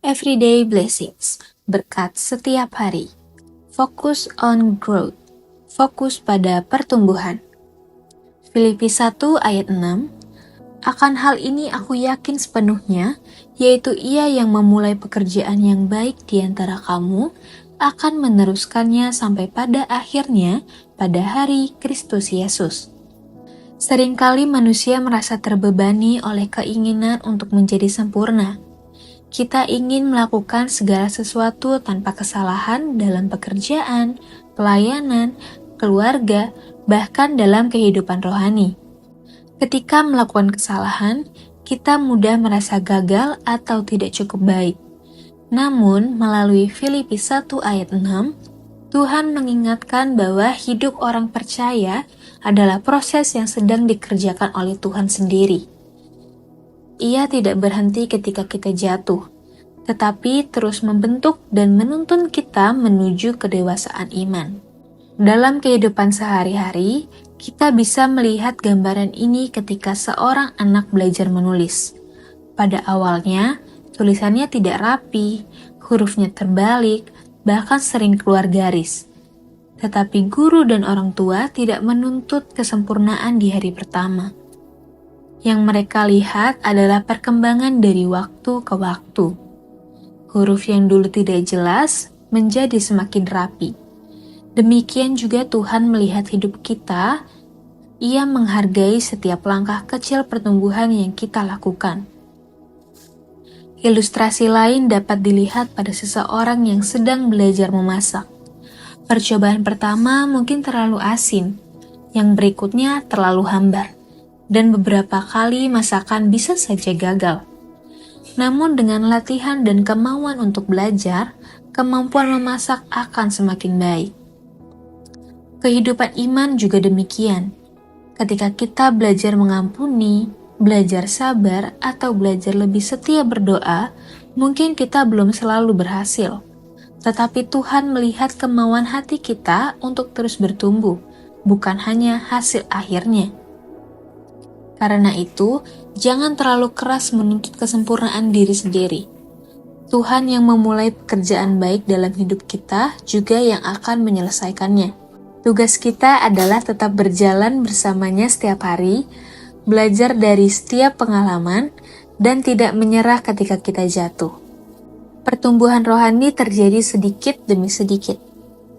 Everyday blessings, berkat setiap hari. Focus on growth, fokus pada pertumbuhan. Filipi 1 ayat 6, akan hal ini aku yakin sepenuhnya, yaitu Ia yang memulai pekerjaan yang baik di antara kamu, akan meneruskannya sampai pada akhirnya pada hari Kristus Yesus. Seringkali manusia merasa terbebani oleh keinginan untuk menjadi sempurna. Kita ingin melakukan segala sesuatu tanpa kesalahan dalam pekerjaan, pelayanan, keluarga, bahkan dalam kehidupan rohani. Ketika melakukan kesalahan, kita mudah merasa gagal atau tidak cukup baik. Namun, melalui Filipi 1 ayat 6, Tuhan mengingatkan bahwa hidup orang percaya adalah proses yang sedang dikerjakan oleh Tuhan sendiri. Ia tidak berhenti ketika kita jatuh, tetapi terus membentuk dan menuntun kita menuju kedewasaan iman. Dalam kehidupan sehari-hari, kita bisa melihat gambaran ini ketika seorang anak belajar menulis. Pada awalnya, tulisannya tidak rapi, hurufnya terbalik, bahkan sering keluar garis. Tetapi guru dan orang tua tidak menuntut kesempurnaan di hari pertama. Yang mereka lihat adalah perkembangan dari waktu ke waktu. Huruf yang dulu tidak jelas menjadi semakin rapi. Demikian juga Tuhan melihat hidup kita. Ia menghargai setiap langkah kecil pertumbuhan yang kita lakukan. Ilustrasi lain dapat dilihat pada seseorang yang sedang belajar memasak. Percobaan pertama mungkin terlalu asin, yang berikutnya terlalu hambar, dan beberapa kali masakan bisa saja gagal. Namun dengan latihan dan kemauan untuk belajar, kemampuan memasak akan semakin baik. Kehidupan iman juga demikian. Ketika kita belajar mengampuni, belajar sabar, atau belajar lebih setia berdoa, mungkin kita belum selalu berhasil. Tetapi Tuhan melihat kemauan hati kita untuk terus bertumbuh, bukan hanya hasil akhirnya. Karena itu, jangan terlalu keras menuntut kesempurnaan diri sendiri. Tuhan yang memulai pekerjaan baik dalam hidup kita juga yang akan menyelesaikannya. Tugas kita adalah tetap berjalan bersamanya setiap hari, belajar dari setiap pengalaman, dan tidak menyerah ketika kita jatuh. Pertumbuhan rohani terjadi sedikit demi sedikit.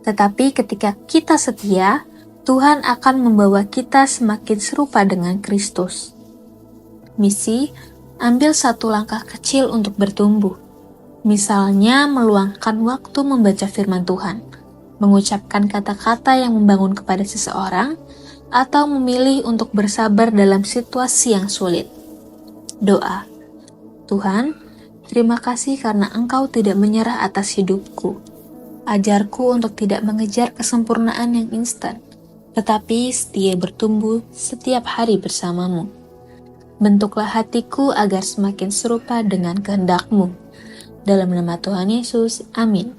Tetapi ketika kita setia, Tuhan akan membawa kita semakin serupa dengan Kristus. Misi, ambil satu langkah kecil untuk bertumbuh. Misalnya meluangkan waktu membaca firman Tuhan, mengucapkan kata-kata yang membangun kepada seseorang, atau memilih untuk bersabar dalam situasi yang sulit. Doa, Tuhan, terima kasih karena Engkau tidak menyerah atas hidupku. Ajarku untuk tidak mengejar kesempurnaan yang instan, tetapi setia bertumbuh setiap hari bersamamu. Bentuklah hatiku agar semakin serupa dengan kehendak-Mu. Dalam nama Tuhan Yesus, amin.